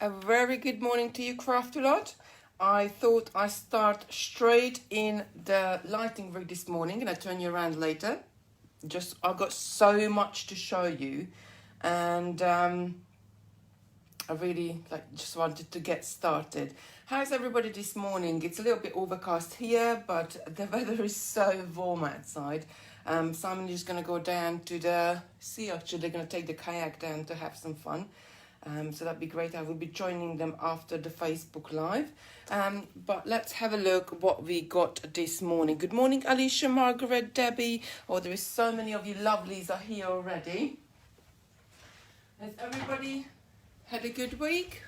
A very good morning to you, Craftalot. I thought I'd start straight in the lighting rig this morning and I'll turn you around later. I've got so much to show you, and I really just wanted to get started. How's everybody this morning? It's a little bit overcast here, but the weather is so warm outside. Simon is going to go down to the sea. Actually, they're going to take the kayak down to have some fun. So that'd be great. I will be joining them after the Facebook Live. But let's have a look what we got this morning. Good morning, Alicia, Margaret, Debbie. Oh, there is so many of you lovelies are here already. Has everybody had a good week?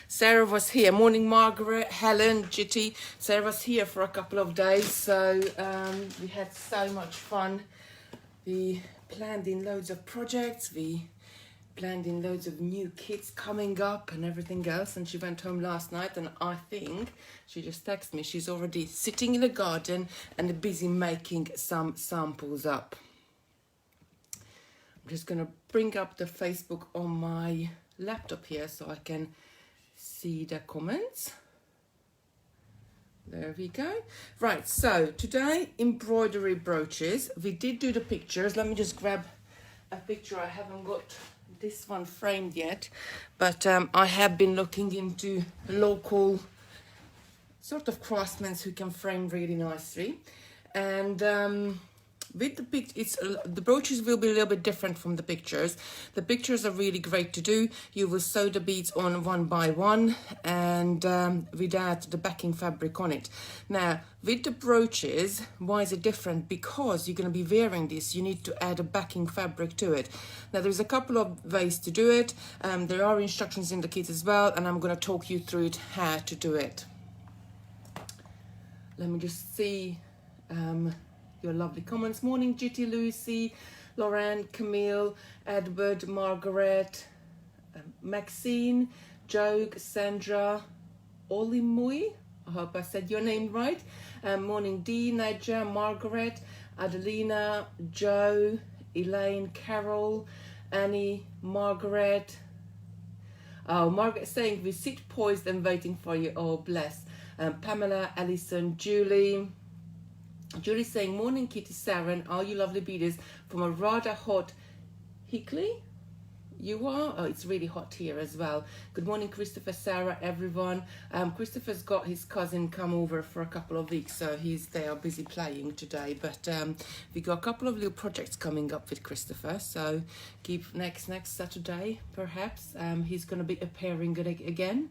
Sarah was here. Morning, Margaret, Helen, Jitty. Sarah was here for a couple of days. So we had so much fun. We planned in loads of projects. We planned in loads of new kits coming up and everything else, and she went home last night and I think she just texted me she's already sitting in the garden and busy making some samples up. I'm just gonna bring up the Facebook on my laptop here so I can see the comments. There we go. Right, so today embroidery brooches. We did do the pictures. Let me just grab a picture. I haven't got this one framed yet, but I have been looking into local sort of craftsmen who can frame really nicely, and with the brooches will be a little bit different from the pictures. The pictures are really great to do. You will sew the beads on one by one and without the backing fabric on it. Now with the brooches, why is it different? Because you're going to be wearing this, you need to add a backing fabric to it. Now there's a couple of ways to do it. There are instructions in the kit as well, and I'm going to talk you through it how to do it. Let me just see your lovely comments. Morning, Jitty, Lucy, Lauren, Camille, Edward, Margaret, Maxine, Joe, Sandra, Olimui. I hope I said your name right. Morning, Dee, Nadja, Margaret, Adelina, Joe, Elaine, Carol, Annie, Margaret. Oh, Margaret saying we sit poised and waiting for you. Oh, bless. Pamela, Alison, Julie. Julie's saying, morning, Kitty, Saren, all you lovely beaders from a rather hot Hickley. You are? Oh, it's really hot here as well. Good morning, Christopher, Sarah, everyone. Christopher's got his cousin come over for a couple of weeks, so they are busy playing today. But we got a couple of little projects coming up with Christopher, so keep next Saturday, perhaps. He's going to be appearing again.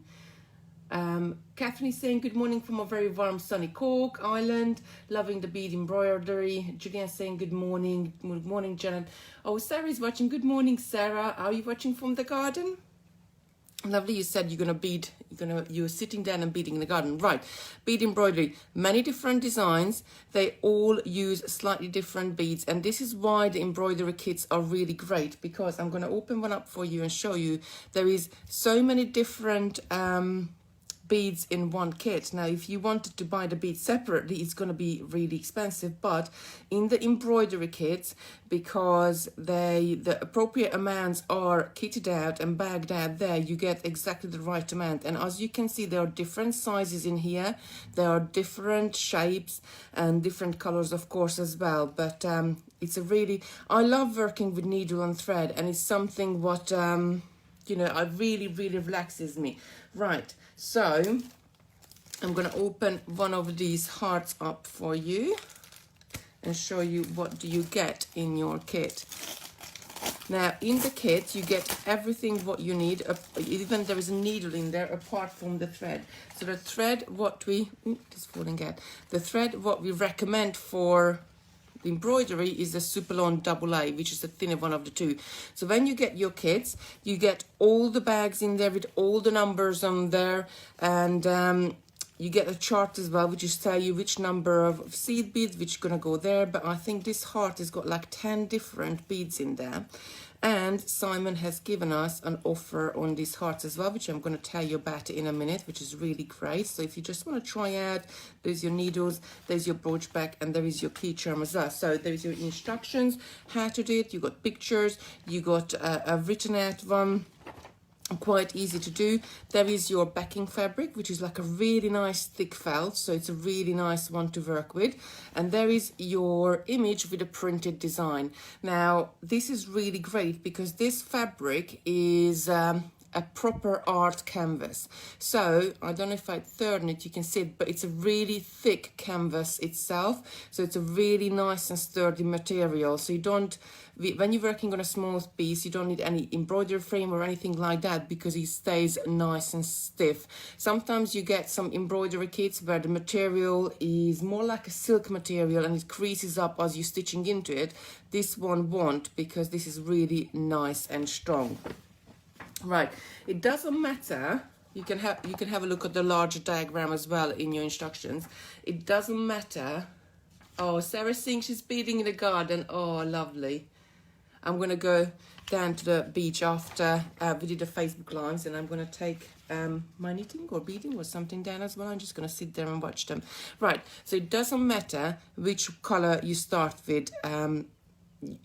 Catherine is saying good morning from a very warm sunny Cork Island, loving the bead embroidery. Julian saying good morning. Good morning, Janet. Oh, Sarah is watching. Good morning, Sarah. Are you watching from the garden? Lovely. You said you're sitting down and beading in the garden. Right. Bead embroidery, many different designs. They all use slightly different beads, and this is why the embroidery kits are really great, because I'm going to open one up for you and show you there is so many different beads in one kit. Now if you wanted to buy the beads separately, it's going to be really expensive, but in the embroidery kits, because the appropriate amounts are kitted out and bagged out there, you get exactly the right amount. And as you can see, there are different sizes in here, there are different shapes and different colors of course as well, but I love working with needle and thread, and it's something what it really relaxes me. Right, so I'm going to open one of these hearts up for you and show you what do you get in your kit. Now in the kit you get everything what you need, even there is a needle in there apart from the thread. So the thread what we recommend for the embroidery is the Superlon AA, which is the thinner one of the two. So when you get your kits, you get all the bags in there with all the numbers on there, and you get a chart as well, which is tell you which number of seed beads which are gonna go there. But I think this heart has got like 10 different beads in there. And Simon has given us an offer on these hearts as well, which I'm going to tell you about in a minute, which is really great. So if you just want to try out, there's your needles, there's your brooch back, and there is your key charm as well. So there's your instructions, how to do it. You got pictures, you got a written out one. quite easy to do. There is your backing fabric, which is like a really nice thick felt, so it's a really nice one to work with. And there is your image with a printed design. Now this is really great because this fabric is a proper art canvas. So I don't know if I turn it, you can see it, but it's a really thick canvas itself, so it's a really nice and sturdy material. So you don't, when you're working on a small piece, you don't need any embroidery frame or anything like that because it stays nice and stiff. Sometimes you get some embroidery kits where the material is more like a silk material and it creases up as you're stitching into it. This one won't, because this is really nice and strong. Right, it doesn't matter. You can have a look at the larger diagram as well in your instructions. It doesn't matter. Oh, Sarah's saying she's beading in the garden. Oh, lovely. I'm gonna go down to the beach after we did the Facebook lives, and I'm gonna take my knitting or beading or something down as well. I'm just gonna sit there and watch them. Right, so it doesn't matter which color you start with.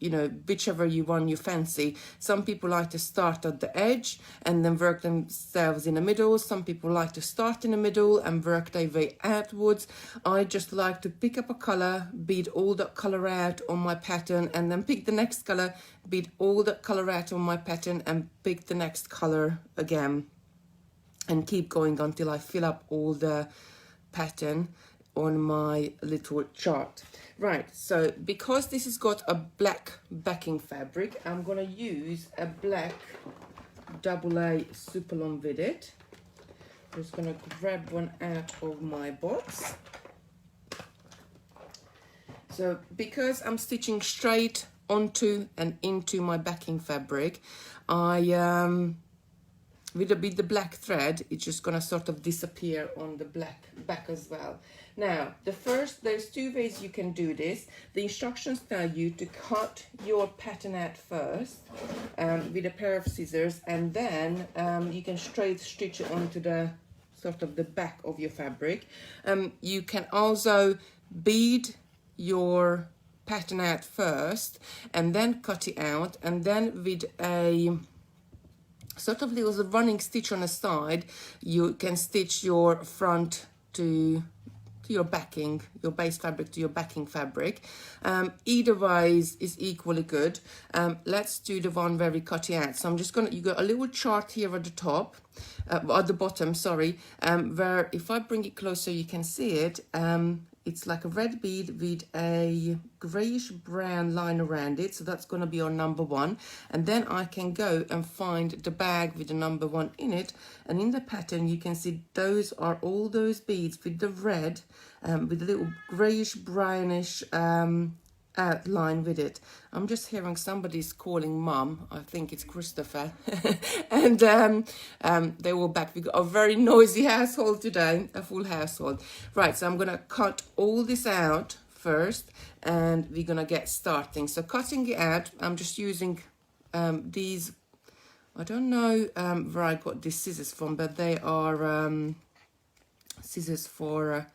You know, whichever one you fancy. Some people like to start at the edge and then work themselves in the middle. Some people like to start in the middle and work their way outwards. I just like to pick up a color, bead all that color out on my pattern, and then pick the next color, bead all that color out on my pattern, and pick the next color again, and keep going until I fill up all the pattern on my little chart. Right, so because this has got a black backing fabric, I'm going to use a black AA Supalon with it. I'm just going to grab one out of my box. So because I'm stitching straight onto and into my backing fabric, with the black thread, it's just gonna sort of disappear on the black back as well. Now, there's two ways you can do this. The instructions tell you to cut your pattern out first with a pair of scissors, and then you can straight stitch it onto the sort of the back of your fabric. You can also bead your pattern out first and then cut it out, and then with a sort of little running stitch on the side, you can stitch your front to your backing, your base fabric to your backing fabric. Either way is equally good. Let's do the one where we cut it out. So I'm just gonna, you got a little chart here at the top, at the bottom, sorry, where if I bring it closer you can see it. It's like a red bead with a grayish brown line around it. So that's going to be our number 1. And then I can go and find the bag with the number 1 in it. And in the pattern, you can see those are all those beads with the red, with a little grayish brownish outline with it. I'm just hearing somebody's calling mum. I think it's Christopher. And they were back. We got a very noisy household today, a full household. Right, so I'm gonna cut all this out first and we're gonna get starting. So cutting it out, I'm just using these, I don't know where I got these scissors from, but they are scissors for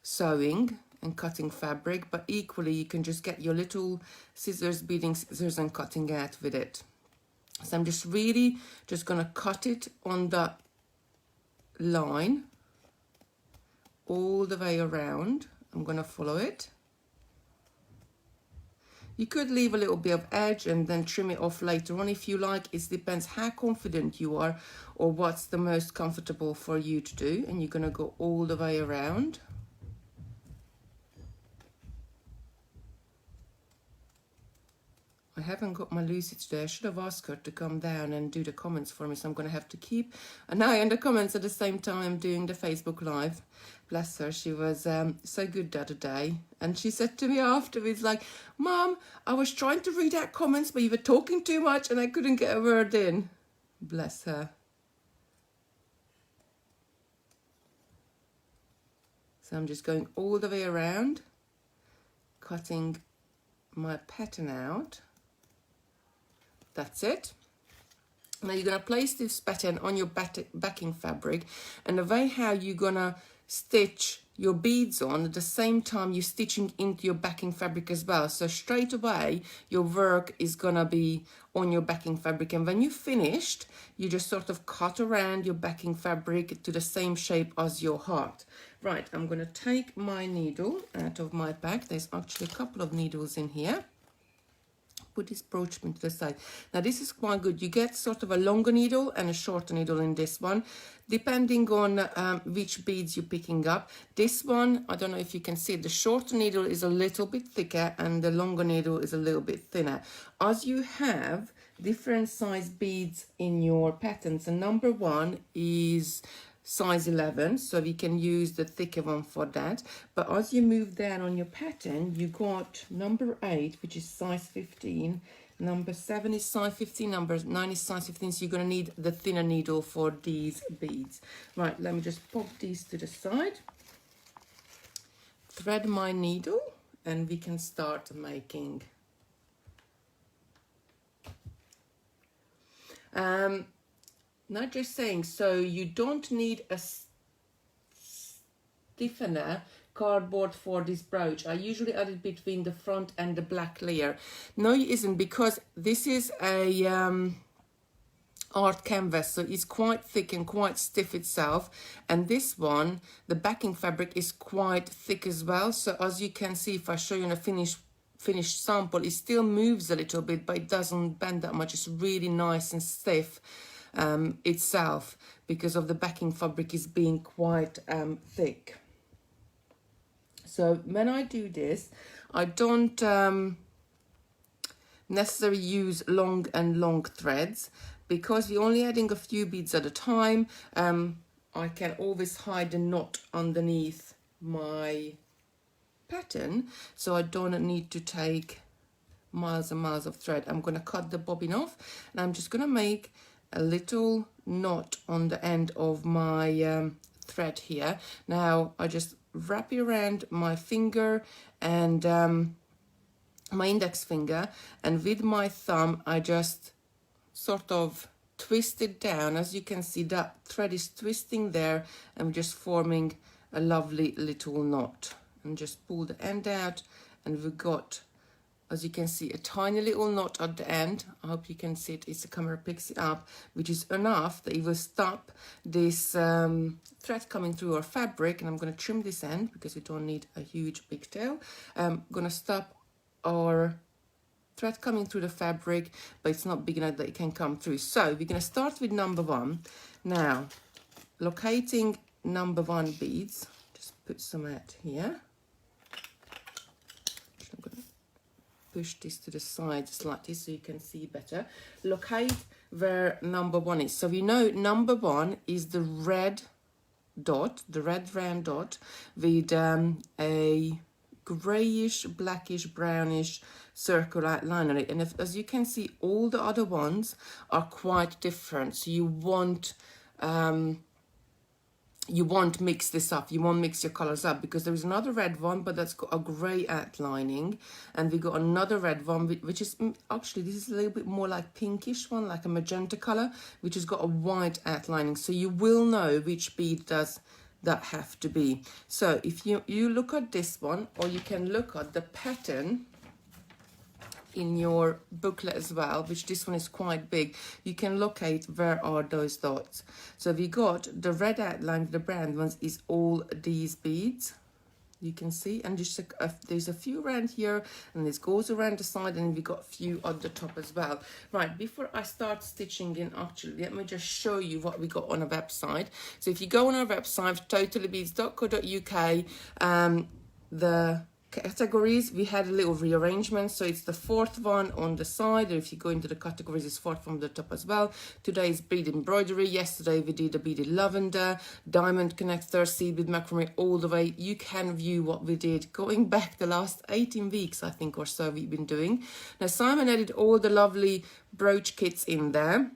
sewing and cutting fabric, but equally you can just get your little scissors, beading scissors, and cutting out with it. So I'm just really just going to cut it on the line all the way around. I'm going to follow it. You could leave a little bit of edge and then trim it off later on if you like. It depends how confident you are or what's the most comfortable for you to do. And you're going to go all the way around. I haven't got my Lucy today. I should have asked her to come down and do the comments for me, so I'm going to have to keep an eye on the comments at the same time doing the Facebook Live. Bless her, she was so good the other day. And she said to me afterwards, like, Mum, I was trying to read out comments, but you were talking too much and I couldn't get a word in. Bless her. So I'm just going all the way around, cutting my pattern out. That's it. Now you're going to place this pattern on your backing fabric, and the way how you're going to stitch your beads on at the same time you're stitching into your backing fabric as well. So straight away your work is gonna be on your backing fabric, and when you're finished you just sort of cut around your backing fabric to the same shape as your heart. Right, I'm gonna take my needle out of my bag. There's actually a couple of needles in here. Put this brooch pin to the side. Now this is quite good. You get sort of a longer needle and a shorter needle in this one, depending on which beads you're picking up. This one, I don't know if you can see it, the shorter needle is a little bit thicker and the longer needle is a little bit thinner. As you have different size beads in your patterns, and number one is size 11, so we can use the thicker one for that. But as you move down on your pattern, you got number 8, which is size 15, number 7 is size 15, number 9 is size 15, so you're going to need the thinner needle for these beads. Right, let me just pop these to the side, thread my needle, and we can start making. Not just saying, so you don't need a stiffener cardboard for this brooch. I usually add it between the front and the black layer. No, it isn't, because this is a art canvas, so it's quite thick and quite stiff itself, and this one, the backing fabric, is quite thick as well. So as you can see, if I show you in a finished sample, it still moves a little bit, but it doesn't bend that much. It's really nice and stiff itself, because of the backing fabric is being quite thick. So when I do this, I don't necessarily use long threads, because we're only adding a few beads at a time. I can always hide a knot underneath my pattern, so I don't need to take miles and miles of thread. I'm going to cut the bobbin off, and I'm just going to make a little knot on the end of my thread here. Now I just wrap it around my finger and my index finger, and with my thumb I just sort of twist it down. As you can see, that thread is twisting there, and just forming a lovely little knot, and just pull the end out, and we've got, as you can see, a tiny little knot at the end. I hope you can see it, the camera picks it up, which is enough that it will stop this thread coming through our fabric. And I'm going to trim this end because we don't need a huge pigtail. I'm going to stop our thread coming through the fabric, but it's not big enough that it can come through. So we're going to start with number 1. Now, locating number 1 beads, just put some out here. Push this to the side slightly so you can see better. Locate where number 1 is. So we know number 1 is the red dot, the red round dot, with a grayish, blackish, brownish circle outline on it. And as you can see, all the other ones are quite different. So you won't mix this up, you won't mix your colors up, because there is another red one, but that's got a gray outlining, and we got another red one which is actually, this is a little bit more like pinkish one, like a magenta color, which has got a white outlining. So you will know which bead does that have to be. So if you look at this one, or you can look at the pattern in your booklet as well, which this one is quite big, you can locate where are those dots. So we got the red outline, the brown ones is all these beads, you can see, and just there's a few around here, and this goes around the side, and we got a few at the top as well. Right, before I start stitching in, actually let me just show you what we got on our website. So if you go on our website, totallybeads.co.uk, the categories, we had a little rearrangement, so it's the 4th one on the side, or if you go into the categories, it's 4th from the top as well. Today is bead embroidery, yesterday we did a beaded lavender, diamond connector, seed with macrame, all the way. You can view what we did going back the last 18 weeks, I think, or so we've been doing. Now Simon added all the lovely brooch kits in there.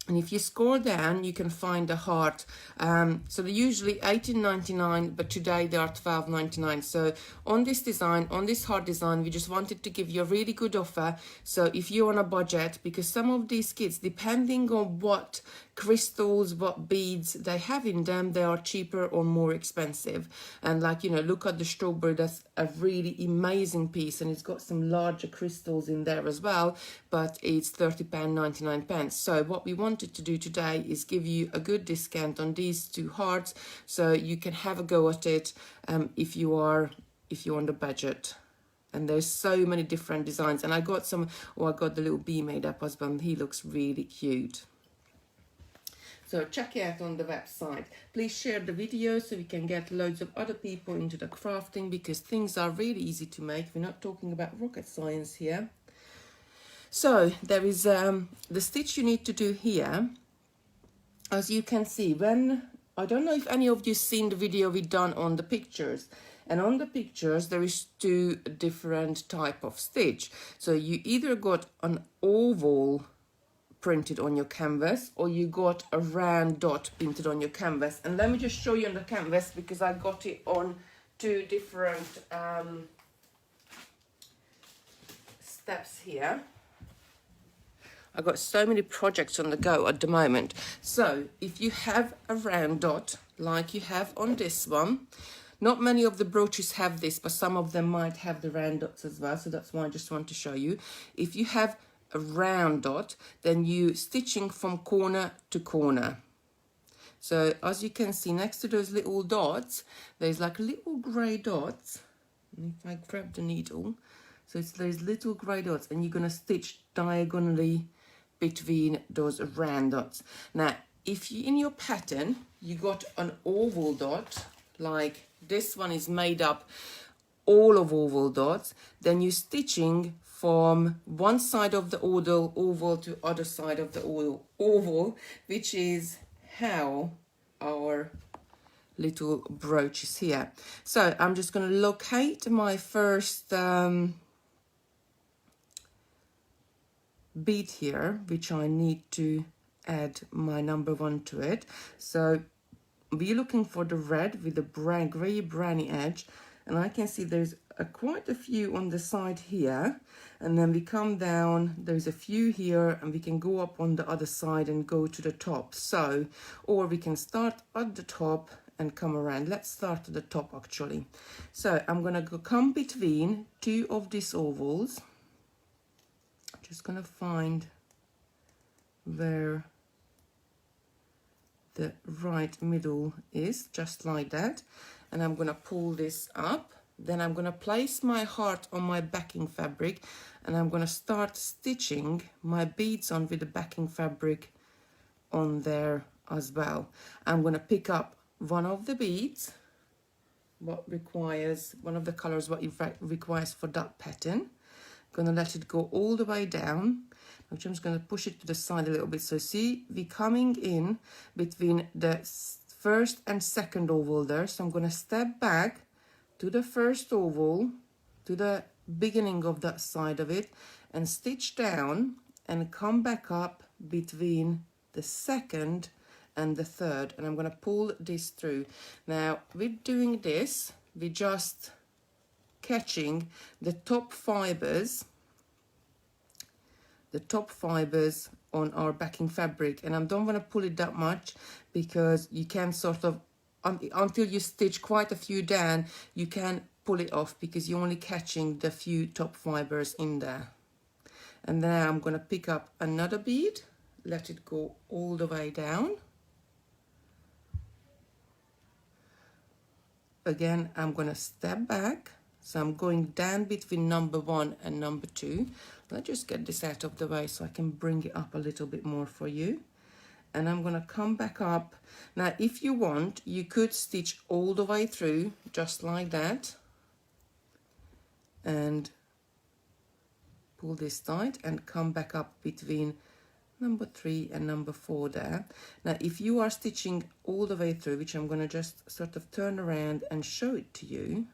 And if you scroll down, you can find a heart. So they're usually $18.99, but today they are $12.99. So on this design, on this heart design, we just wanted to give you a really good offer. So if you're on a budget, because some of these kits, depending on what crystals, what beads they have in them, they are cheaper or more expensive. And like, you know, look at the strawberry, that's a really amazing piece, and it's got some larger crystals in there as well, but it's £30.99. So what we wanted to do today is give you a good discount on these two hearts, so you can have a go at it if you're on the budget. And there's so many different designs, and I got I got the little bee made up husband. He looks really cute. So check it out on the website. Please share the video so we can get loads of other people into the crafting, because things are really easy to make. We're not talking about rocket science here. So there is the stitch you need to do here. As you can see, I don't know if any of you seen the video we done on the pictures. And on the pictures, there is two different type of stitch. So you either got an oval printed on your canvas, or you got a round dot printed on your canvas. And let me just show you on the canvas, because I got it on two different steps here. I got so many projects on the go at the moment. So if you have a round dot like you have on this one, not many of the brooches have this, but some of them might have the round dots as well, so that's why I just want to show you. If you have a round dot, then you stitching from corner to corner. So as you can see, next to those little dots, there's like little grey dots. And if I grab the needle, so it's those little grey dots, and you're going to stitch diagonally between those round dots. Now, if you in your pattern you got an oval dot, like this one is made up all of oval dots, then you're stitching from one side of the oval to other side of the oval, which is how our little brooch is here. So I'm just going to locate my first bead here, which I need to add my number 1 to it. So we're looking for the red with the grey browny edge, and I can see there's quite a few on the side here, and then we come down, there's a few here, and we can go up on the other side and go to the top. So, or we can start at the top and come around. Let's start at the top actually. So I'm gonna come between two of these ovals. Just gonna find where the right middle is, just like that, and I'm gonna pull this up. Then I'm gonna place my heart on my backing fabric, and I'm gonna start stitching my beads on with the backing fabric on there as well. I'm gonna pick up one of the beads, what requires one of the colors what it requires for that pattern. Gonna let it go all the way down, which I'm just gonna push it to the side a little bit. So see, we're coming in between the first and second oval there. So I'm gonna step back to the first oval, to the beginning of that side of it, and stitch down and come back up between the second and the third, and I'm going to pull this through. Now with doing this, we're just catching the top fibers on our backing fabric, and I don't want to pull it that much, because you can sort of until you stitch quite a few down, you can pull it off, because you're only catching the few top fibers in there. And then I'm going to pick up another bead, let it go all the way down. Again, I'm going to step back, so I'm going down between number 1 and number 2. Let's just get this out of the way so I can bring it up a little bit more for you. And I'm going to come back up. Now, if you want, you could stitch all the way through, just like that, and pull this tight and come back up between number 3 and number 4 there. Now, if you are stitching all the way through, which I'm going to just sort of turn around and show it to you,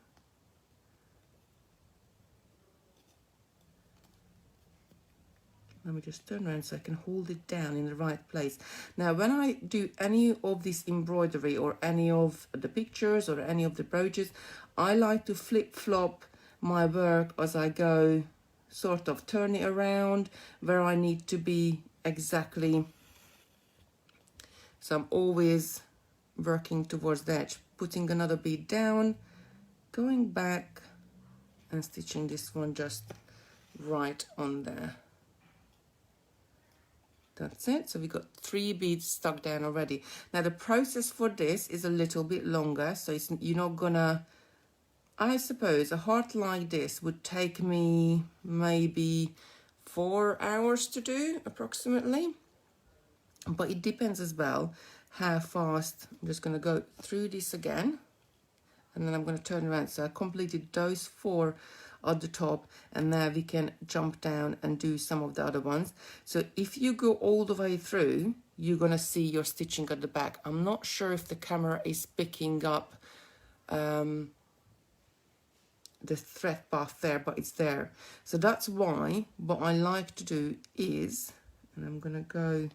Let me just turn around so I can hold it down in the right place. Now, when I do any of this embroidery or any of the pictures or any of the brooches, I like to flip-flop my work as I go, sort of turn it around where I need to be exactly. So I'm always working towards the edge, putting another bead down, going back and stitching this one just right on there. That's it. So we've got 3 beads stuck down already. Now the process for this is a little bit longer, so you're not gonna, I suppose a heart like this would take me maybe 4 hours to do approximately, but it depends as well how fast. I'm just going to go through this again, and then I'm going to turn around. So I completed those 4 at the top, and now we can jump down and do some of the other ones. So if you go all the way through, you're going to see your stitching at the back. I'm not sure if the camera is picking up the thread path there, but it's there. So that's why what I like to do is, and I'm going to go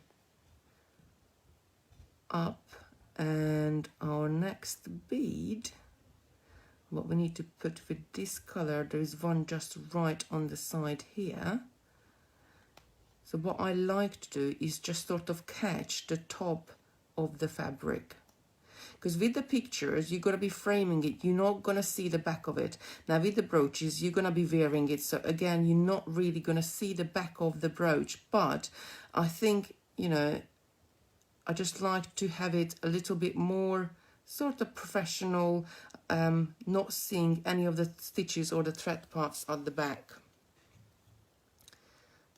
up, and our next bead, what we need to put with this color, there is one just right on the side here. So what I like to do is just sort of catch the top of the fabric, because with the pictures you're going to be framing it, you're not going to see the back of it. Now with the brooches you're going to be wearing it, so again you're not really going to see the back of the brooch, but I think, you know, I just like to have it a little bit more sort of professional, not seeing any of the stitches or the thread paths at the back.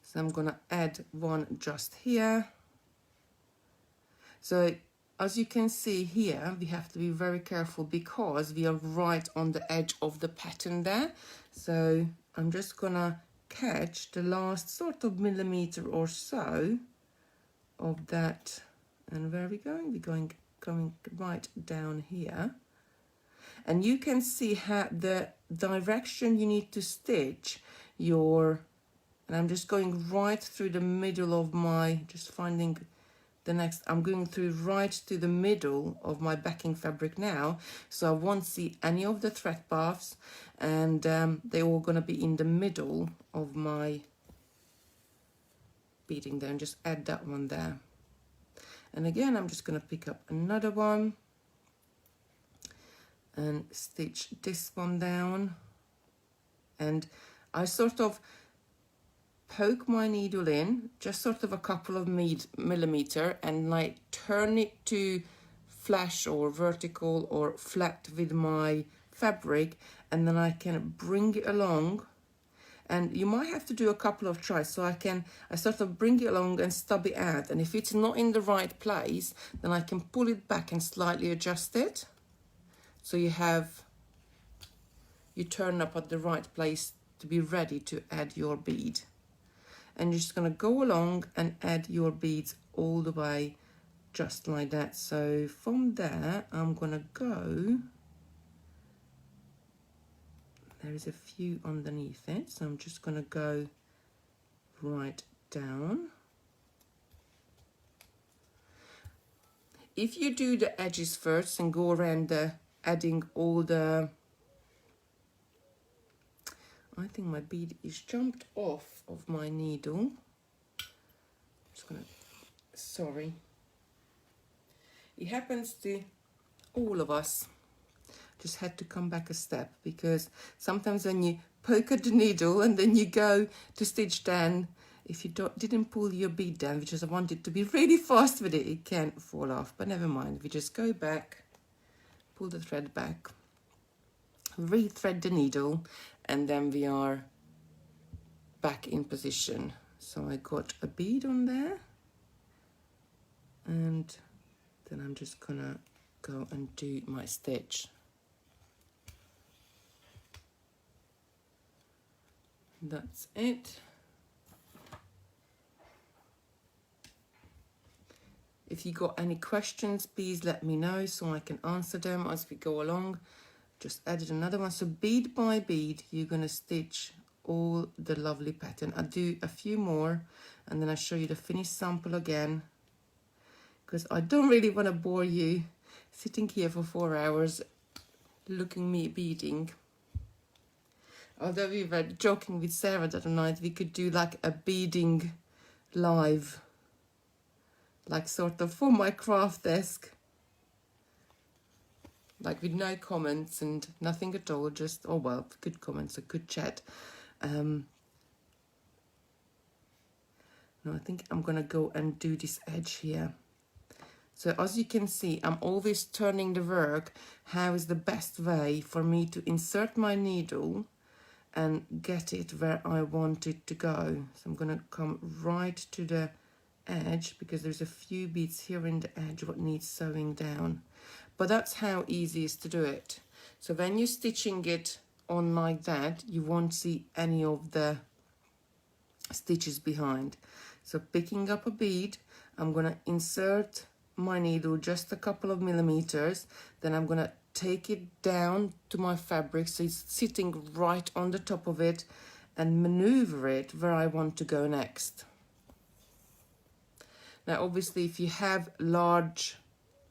So I'm going to add one just here. So as you can see here, we have to be very careful because we are right on the edge of the pattern there. So I'm just going to catch the last sort of millimeter or so of that. And where are we going? We're going right down here. And you can see how the direction you need to stitch your, and I'm just going right through the middle of my, just finding the next, I'm going through right to the middle of my backing fabric now, so I won't see any of the thread paths, and they're all going to be in the middle of my beading there, and just add that one there. And again, I'm just going to pick up another one and stitch this one down, and I sort of poke my needle in just sort of a couple of millimeter and like turn it to flash or vertical or flat with my fabric, and then I can bring it along. And you might have to do a couple of tries, so I sort of bring it along and stub it out, and if it's not in the right place, then I can pull it back and slightly adjust it, so you turn up at the right place to be ready to add your bead. And you're just going to go along and add your beads all the way just like that. So from there I'm going to go, there is a few underneath it, so I'm just going to go right down. If you do the edges first and go around adding all the, I think my bead is jumped off of my needle. Just gonna, sorry. It happens to all of us. Just had to come back a step, because sometimes when you poke at the needle and then you go to stitch down, if you didn't pull your bead down, which is I wanted to be really fast with it, it can fall off. But never mind, we just go back, pull the thread back, re-thread the needle, and then we are back in position. So I got a bead on there, and then I'm just gonna go and do my stitch. That's it. If you got any questions, please let me know so I can answer them as we go along. Just added another one. So bead by bead, you're going to stitch all the lovely pattern. I'll do a few more and then I'll show you the finished sample again, because I don't really want to bore you sitting here for 4 hours looking me beading. Although we were joking with Sarah the other night, we could do like a beading live, like sort of for my craft desk, like with no comments and nothing at all, just, oh well, good comments, a good chat. No, I think I'm gonna go and do this edge here. So as you can see, I'm always turning the work. How is the best way for me to insert my needle and get it where I want it to go? So I'm gonna come right to the edge, because there's a few beads here in the edge what needs sewing down. But that's how easy it is to do it. So when you're stitching it on like that, you won't see any of the stitches behind. So picking up a bead, I'm gonna insert my needle just a couple of millimeters, then I'm gonna take it down to my fabric so it's sitting right on the top of it, and maneuver it where I want to go next. Now obviously if you have large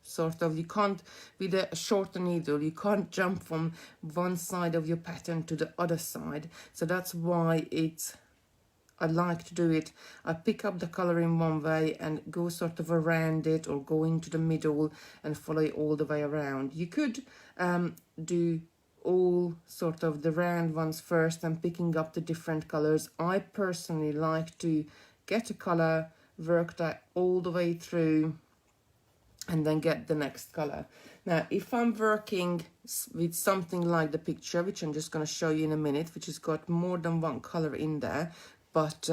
sort of, you can't, with a shorter needle, you can't jump from one side of your pattern to the other side. So that's why I like to do it. I pick up the color in one way and go sort of around it, or go into the middle and follow it all the way around. You could do all sort of the round ones first and picking up the different colors. I personally like to get a color, work that all the way through, and then get the next color. Now, if I'm working with something like the picture, which I'm just going to show you in a minute, which has got more than one color in there, but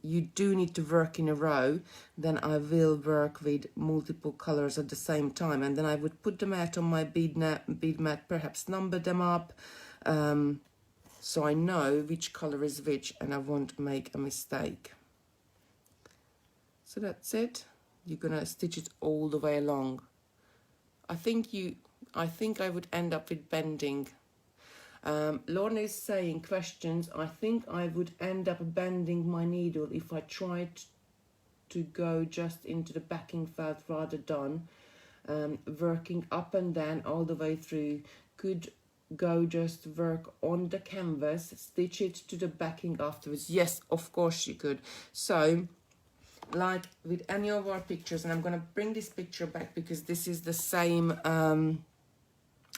you do need to work in a row, then I will work with multiple colors at the same time, and then I would put them out on my bead mat, perhaps number them up, so I know which color is which and I won't make a mistake. So that's it. You're gonna stitch it all the way along. I think I would end up with bending. Lorna is saying, questions, I think I would end up bending my needle if I tried to go just into the backing felt rather than working up and down all the way through. Could go just work on the canvas, stitch it to the backing afterwards. Yes, of course you could. So like with any of our pictures, and I'm going to bring this picture back because this is the same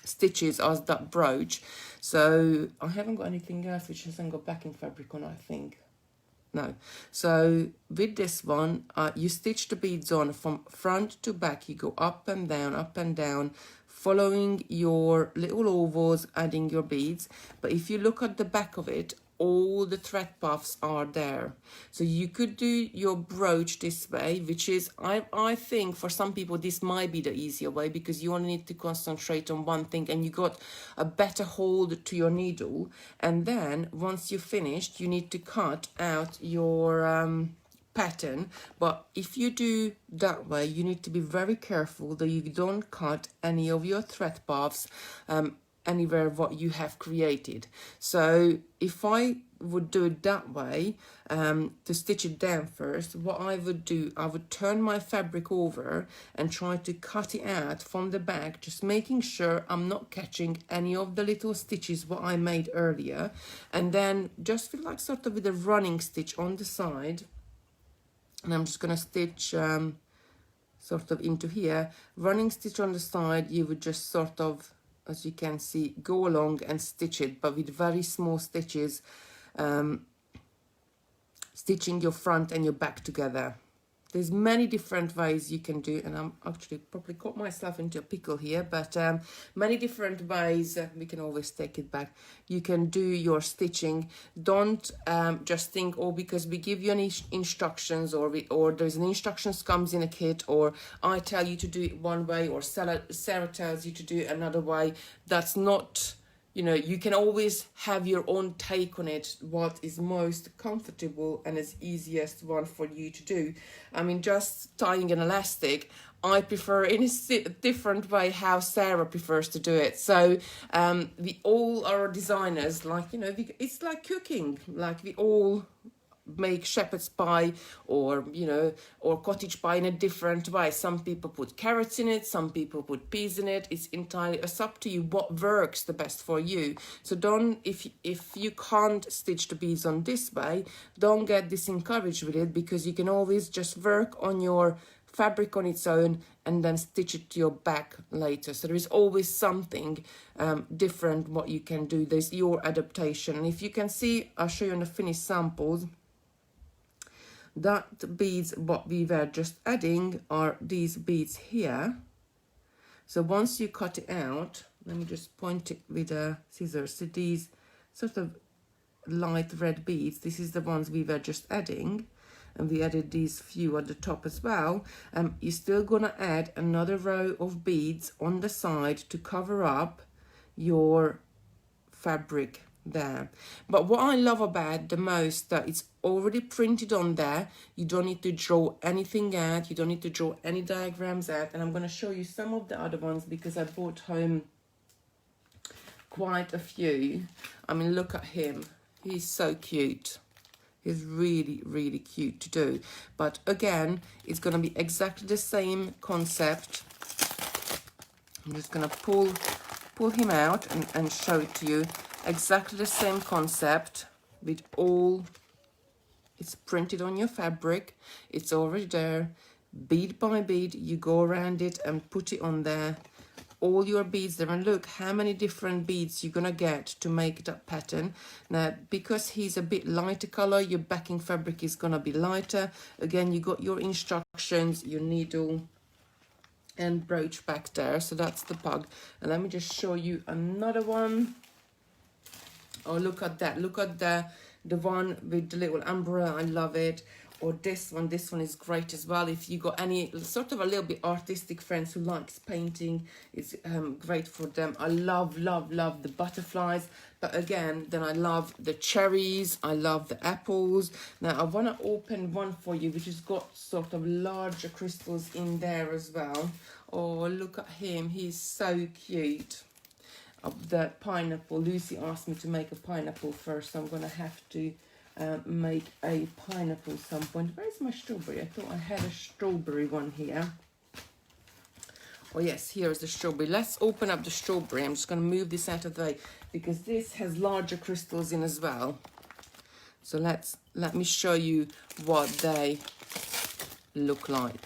stitches as that brooch. So I haven't got anything else which hasn't got backing fabric on, I think. No. So with this one, you stitch the beads on from front to back. You go up and down, following your little ovals, adding your beads. But if you look at the back of it, all the thread puffs are there. So you could do your brooch this way, which is, I think for some people this might be the easier way, because you only need to concentrate on one thing and you got a better hold to your needle. And then once you're finished, you need to cut out your pattern. But if you do that way, you need to be very careful that you don't cut any of your thread puffs anywhere what you have created. So if I would do it that way, to stitch it down first, what I would do, I would turn my fabric over and try to cut it out from the back, just making sure I'm not catching any of the little stitches what I made earlier, and then just feel like sort of with a running stitch on the side, and I'm just going to stitch sort of into here, running stitch on the side. You would just sort of, as you can see, go along and stitch it, but with very small stitches, stitching your front and your back together. There's many different ways you can do, and I'm actually probably got myself into a pickle here, but many different ways, we can always take it back. You can do your stitching. Don't just think, oh, because we give you any instructions, or there's an instructions comes in a kit, or I tell you to do it one way, or Sarah tells you to do it another way. That's not you know, you can always have your own take on it, what is most comfortable and is easiest one for you to do. I mean, just tying an elastic, I prefer in a different way how Sarah prefers to do it. So we all are designers, like, you know, it's like cooking, like we all make shepherd's pie or, you know, or cottage pie in a different way. Some people put carrots in it, some people put peas in it. It's up to you what works the best for you. So don't, if you can't stitch the beads on this way, don't get discouraged with it, because you can always just work on your fabric on its own and then stitch it to your back later. So there is always something different what you can do. There's your adaptation. And if you can see, I'll show you on the finished samples, that beads what we were just adding are these beads here. So once you cut it out, let me just point it with a scissors. So these sort of light red beads, this is the ones we were just adding, and we added these few at the top as well. You're still gonna add another row of beads on the side to cover up your fabric there. But what I love about the most, that it's already printed on there. You don't need to draw anything out, you don't need to draw any diagrams out. And I'm going to show you some of the other ones, because I brought home quite a few. I mean, look at him, he's so cute. He's really, really cute to do. But again, it's going to be exactly the same concept. I'm just going to pull him out and show it to you. Exactly the same concept, with all, it's printed on your fabric, it's already there, bead by bead, you go around it and put it on there, all your beads there. And look how many different beads you're gonna get to make that pattern. Now, because he's a bit lighter color, your backing fabric is gonna be lighter. Again, you got your instructions, your needle and brooch back there. So that's the pug. And let me just show you another one. Oh, look at that. Look at the one with the little umbrella. I love it. Or this one is great as well. If you got any sort of a little bit artistic friends who likes painting, it's great for them. I love the butterflies. But again, then I love the cherries. I love the apples. Now, I want to open one for you, which has got sort of larger crystals in there as well. Oh, look at him. He's so cute. Of the pineapple. Lucy asked me to make a pineapple first, so I'm going to have to make a pineapple some point. Where's my strawberry? I thought I had a strawberry one here. Oh yes, here is the strawberry. Let's open up the strawberry. I'm just going to move this out of the way, because this has larger crystals in as well. So let me show you what they look like.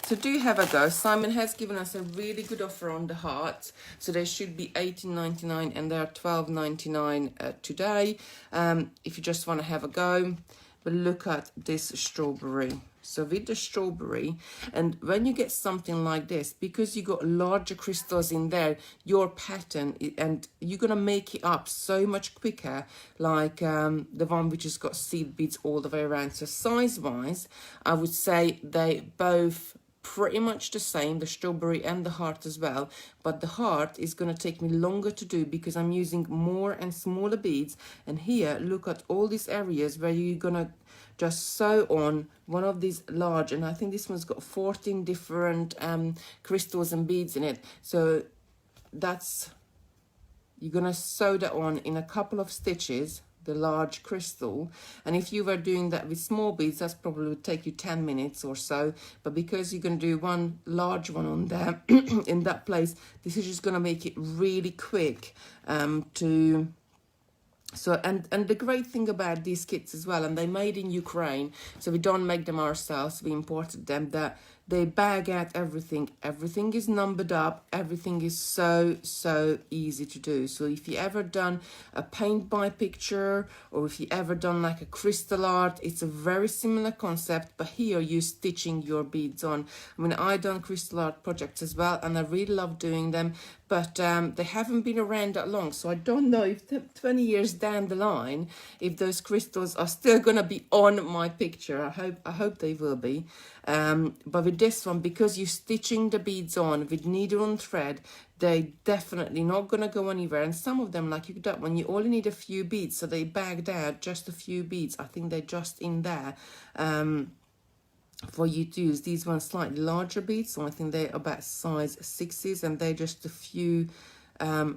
So do have a go. Simon has given us a really good offer on the hearts. So they should be $18.99 and they're $12.99 today. If you just want to have a go. But look at this strawberry. So with the strawberry, and when you get something like this, because you got larger crystals in there, your pattern, and you're going to make it up so much quicker, like the one which has got seed beads all the way around. So size-wise, I would say they both pretty much the same, the strawberry and the heart as well, but the heart is going to take me longer to do because I'm using more and smaller beads. And here, look at all these areas where you're going to just sew on one of these large, and I think this one's got 14 different crystals and beads in it. So that's, you're going to sew that on in a couple of stitches, the large crystal. And if you were doing that with small beads, that's probably would take you 10 minutes or so. But because you're going to do one large one on there in that place, this is just going to make it really quick to... So, and the great thing about these kits as well, and they're made in Ukraine, so we don't make them ourselves, we imported them, that they bag out everything. Everything is numbered up. Everything is so easy to do. So if you ever done a paint by picture, or if you ever done like a crystal art, it's a very similar concept, but here you're stitching your beads on. I mean, I done crystal art projects as well, and I really love doing them, but they haven't been around that long, so I don't know if 20 years down the line, if those crystals are still gonna be on my picture. I hope they will be. But with this one, because you're stitching the beads on with needle and thread, they definitely not gonna go anywhere. And some of them, like that one, you only need a few beads, so they bagged out just a few beads. I think they're just in there for you to use. These ones slightly larger beads, so I think they're about size 6s, and they're just a few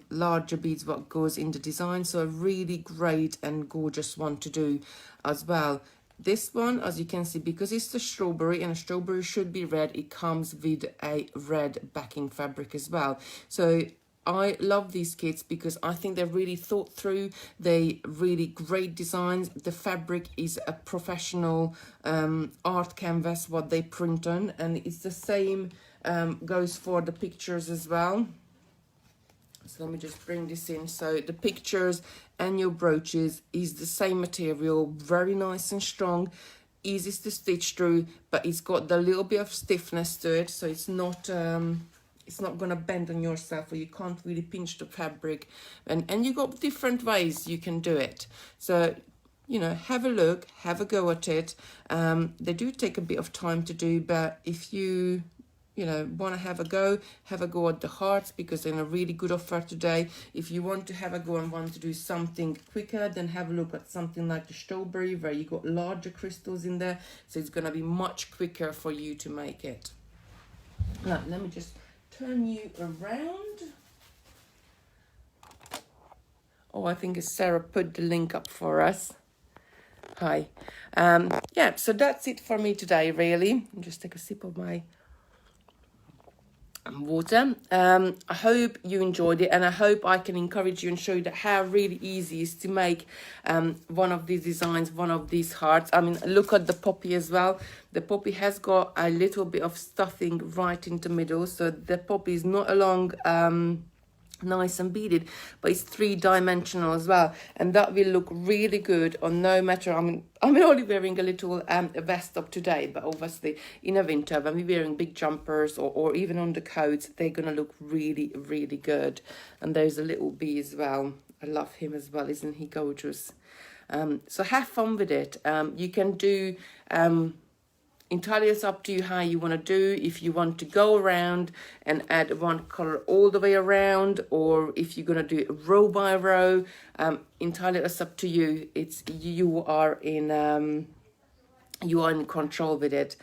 larger beads what goes in the design. So a really great and gorgeous one to do as well. This one, as you can see, because it's the strawberry, and a strawberry should be red, it comes with a red backing fabric as well. So I love these kits because I think they're really thought through. They really great designs. The fabric is a professional art canvas what they print on, and it's the same goes for the pictures as well. So let me just bring this in. So the pictures and your brooches is the same material, very nice and strong, easy to stitch through, but it's got the little bit of stiffness to it, so it's not going to bend on yourself, or you can't really pinch the fabric, and you got different ways you can do it. So, you know, have a look, have a go at it. They do take a bit of time to do, but if you want to have a go at the hearts, because they're in a really good offer today. If you want to have a go and want to do something quicker, then have a look at something like the strawberry, where you got larger crystals in there, so it's going to be much quicker for you to make it. Now, let me just turn you around. Oh, I think Sarah put the link up for us. Hi. Yeah, so that's it for me today, really. I'll just take a sip of my water. I hope you enjoyed it, and I hope I can encourage you and show you that how really easy it is to make one of these designs, one of these hearts. I mean, look at the poppy as well. The poppy has got a little bit of stuffing right in the middle, so the poppy is not along nice and beaded, but it's 3-dimensional as well, and that will look really good on no matter. I'm only wearing a little vest up today, but obviously in a winter when we're wearing big jumpers or even on the coats, they're gonna look really, really good. And there's a little bee as well. I love him as well, isn't he gorgeous? So have fun with it. You can do entirely, it's up to you how you want to do. If you want to go around and add one color all the way around, or if you're going to do it row by row, entirely it's up to you. It's you are in control with it.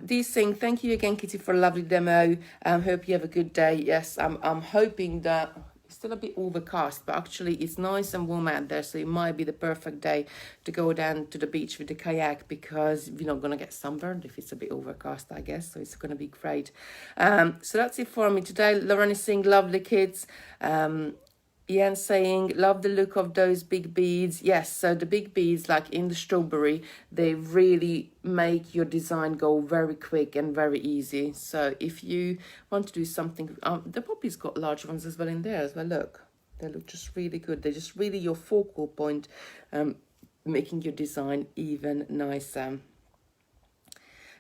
These saying thank you again, Kitty, for a lovely demo. Hope you have a good day. Yes, I'm hoping that it's still a bit overcast, but actually it's nice and warm out there, so it might be the perfect day to go down to the beach with the kayak, because you're not going to get sunburned if it's a bit overcast, I guess, so it's going to be great. So that's it for me today. Lauren is saying lovely kids. Ian saying, love the look of those big beads. Yes, so the big beads, like in the strawberry, they really make your design go very quick and very easy. So if you want to do something, the poppy's got large ones as well in there as well. Look, they look just really good. They're just really your focal point, making your design even nicer.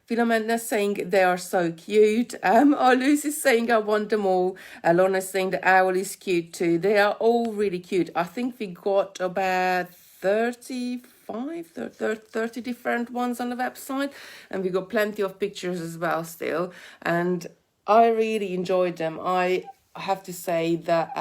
Philomena saying they are so cute. Lucy's saying I want them all. Lorna's saying the owl is cute too. They are all really cute. I think we got about 30 different ones on the website, and we got plenty of pictures as well still, and I really enjoyed them. I have to say that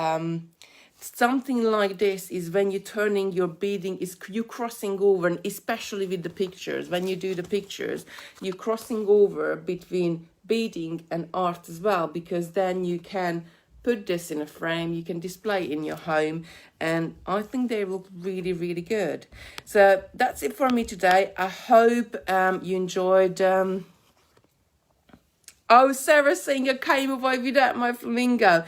something like this is when you're turning your beading, is you crossing over, and especially with the pictures, when you do the pictures, you're crossing over between beading and art as well, because then you can put this in a frame, you can display it in your home, and I think they look really, really good. So that's it for me today. I hope you enjoyed. Oh, Sarah saying I came away without my flamingo.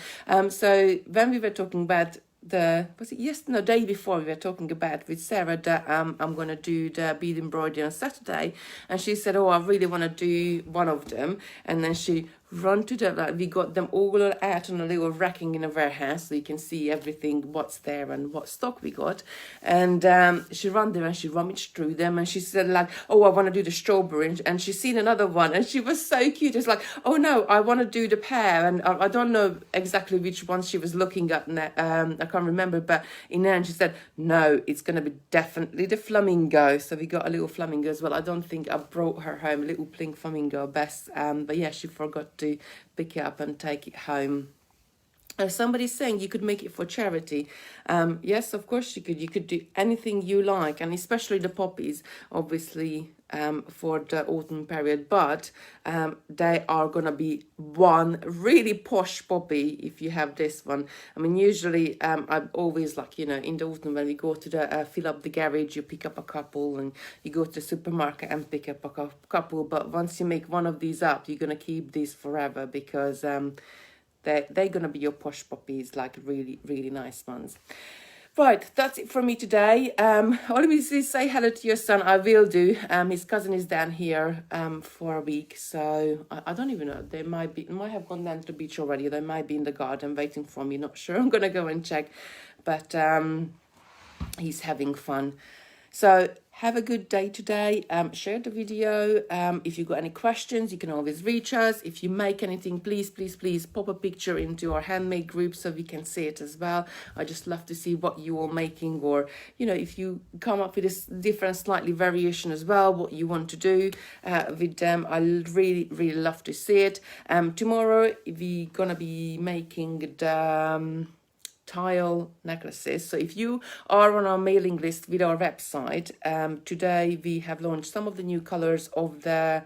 So when we were talking about day before we were talking about with Sarah that I'm going to do the bead embroidery on Saturday, and she said, oh, I really want to do one of them, and then she run to the, like, we got them all out on a little racking in a warehouse, so you can see everything, what's there and what stock we got. And she ran there and she rummaged through them, and she said like, oh, I want to do the strawberry, and she seen another one, and she was so cute. It's like, oh no, I want to do the pear. And I don't know exactly which one she was looking at, I can't remember, but in the end she said, no, it's going to be definitely the flamingo. So we got a little flamingo as well. I don't think I brought her home a little pink flamingo, Bess, but yeah, she forgot to pick it up and take it home. Somebody's saying you could make it for charity. Yes, of course you could. You could do anything you like, and especially the poppies, obviously, for the autumn period. But they are going to be one really posh poppy if you have this one. I mean, usually I'm always like, you know, in the autumn when we go to the fill up the garage, you pick up a couple, and you go to the supermarket and pick up a couple. But once you make one of these up, you're going to keep these forever, because they're going to be your posh poppies, like really, really nice ones. Right, that's it from me today. All of you say hello to your son. I will do. His cousin is down here for a week, so I don't even know. They might have gone down to the beach already. They might be in the garden waiting for me. Not sure. I'm gonna go and check, but he's having fun. So have a good day today. Share the video. If you've got any questions, you can always reach us. If you make anything, please, please, please pop a picture into our handmade group so we can see it as well. I just love to see what you are making, or, you know, if you come up with this different, slightly variation as well, what you want to do with them. I really, really love to see it. Tomorrow we're gonna be making the tile necklaces. So if you are on our mailing list with our website, today we have launched some of the new colors of the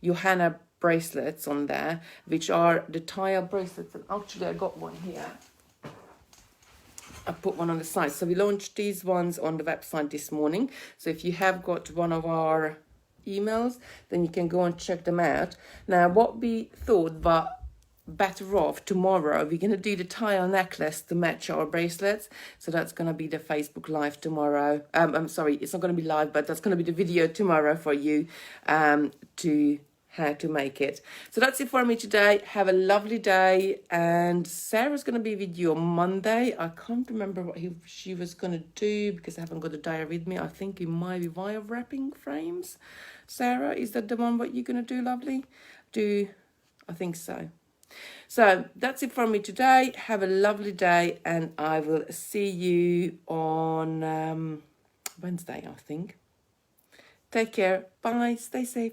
Johanna bracelets on there, which are the tile bracelets. And actually I got one here. I put one on the side. So we launched these ones on the website this morning. So if you have got one of our emails, then you can go and check them out. Now, what we thought, but better off tomorrow, we're going to do the tile necklace to match our bracelets. So that's going to be the Facebook live tomorrow. I'm sorry, it's not going to be live, but that's going to be the video tomorrow for you to how to make it. So that's it for me today. Have a lovely day, and Sarah's going to be with you on Monday. I can't remember what she was going to do, because I haven't got the diary with me. I think it might be wire wrapping frames. Sarah, is that the one what you're going to do, lovely? I think so. So that's it from me today. Have a lovely day, and I will see you on Wednesday, I think. Take care. Bye. Stay safe.